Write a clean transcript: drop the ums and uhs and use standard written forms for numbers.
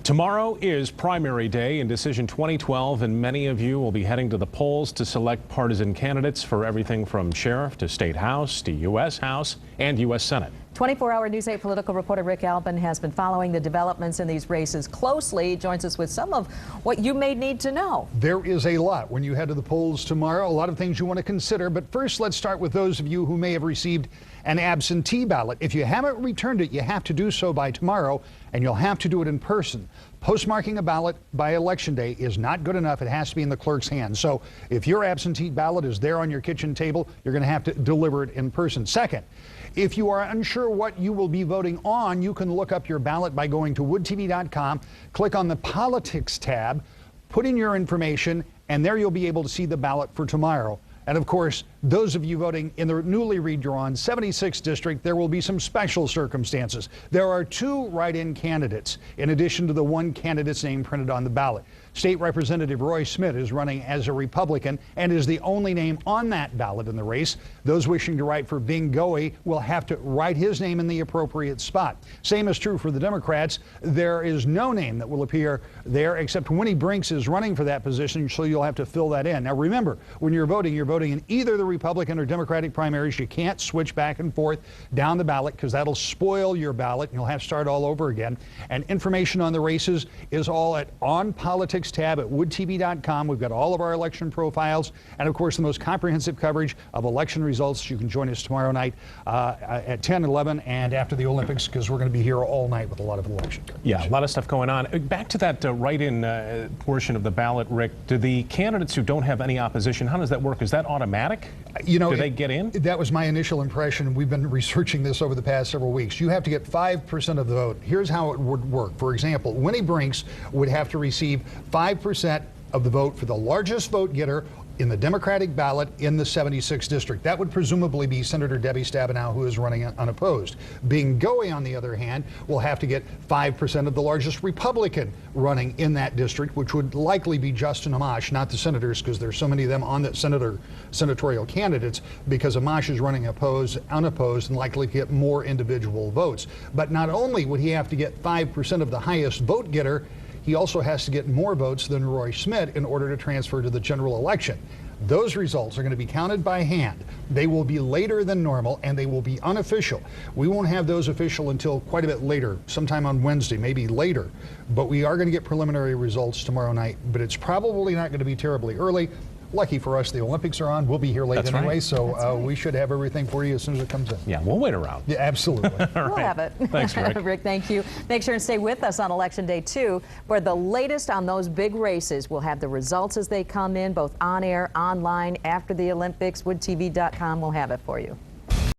Tomorrow is primary day in Decision 2012, and many of you will be heading to the polls to select partisan candidates for everything from sheriff to state house to U.S. House and U.S. Senate. 24-hour News 8 political reporter Rick Albin has been following the developments in these races closely. He joins us with some of what you may need to know. There is a lot when you head to the polls tomorrow, a lot of things you want to consider. But first, let's start with those of you who may have received an absentee ballot. If you haven't returned it, you have to do so by tomorrow, and you'll have to do it in person. Postmarking a ballot by Election Day is not good enough. It has to be in the clerk's hands. So if your absentee ballot is there on your kitchen table, you're going to have to deliver it in person. Second, if you are unsure what you will be voting on, you can look up your ballot by going to woodtv.com, click on the Politics tab, put in your information, and there you'll be able to see the ballot for tomorrow. And of course, those of you voting in the newly redrawn 76th district, there will be some special circumstances. There are 2 write-in candidates, in addition to the 1 candidate's name printed on the ballot. State Representative Roy Smith is running as a Republican and is the only name on that ballot in the race. Those wishing to write for Bing Goey will have to write his name in the appropriate spot. Same is true for the Democrats. There is no name that will appear there except Winnie Brinks is running for that position, so you'll have to fill that in. Now remember, when you're voting in either the Republican or Democratic primaries. You can't switch back and forth down the ballot because that'll spoil your ballot and you'll have to start all over again. And information on the races is all at On Politics tab at woodtv.com. We've got all of our election profiles and, of course, the most comprehensive coverage of election results. You can join us tomorrow night at 10, 11, and after the Olympics, because we're going to be here all night with a lot of election coverage. Yeah, a lot of stuff going on. Back to that write-in portion of the ballot, Rick. Do the candidates who don't have any opposition, how does that work? Is that automatic? You know, do they get in? That was my initial impression. We've been researching this over the past several weeks. You have to get 5% of the vote. Here's how it would work. For example, Winnie Brinks would have to receive 5% of the vote for the largest vote getter in the Democratic ballot in the 76th district. That would presumably be Senator Debbie Stabenow, who is running unopposed. Bing Goey, on the other hand, will have to get 5% of the largest Republican running in that district, which would likely be Justin Amash, not the senators, because there's so many of them on the senatorial candidates, because Amash is running unopposed, and likely to get more individual votes. But not only would he have to get 5% of the highest vote getter, he also has to get more votes than Roy Smith in order to transfer to the general election. Those results are going to be counted by hand. They will be later than normal, and they will be unofficial. We won't have those official until quite a bit later, sometime on Wednesday, maybe later. But we are going to get preliminary results tomorrow night, but it's probably not going to be terribly early. Lucky for us, the Olympics are on. We'll be here late That's anyway, right. So we should have everything for you as soon as it comes in. Yeah, we'll wait around. Yeah, absolutely. We'll have it. Thanks, Rick. Rick, thank you. Make sure and stay with us on Election Day, too, for the latest on those big races. We'll have the results as they come in, both on air, online, after the Olympics. woodtv.com will have it for you.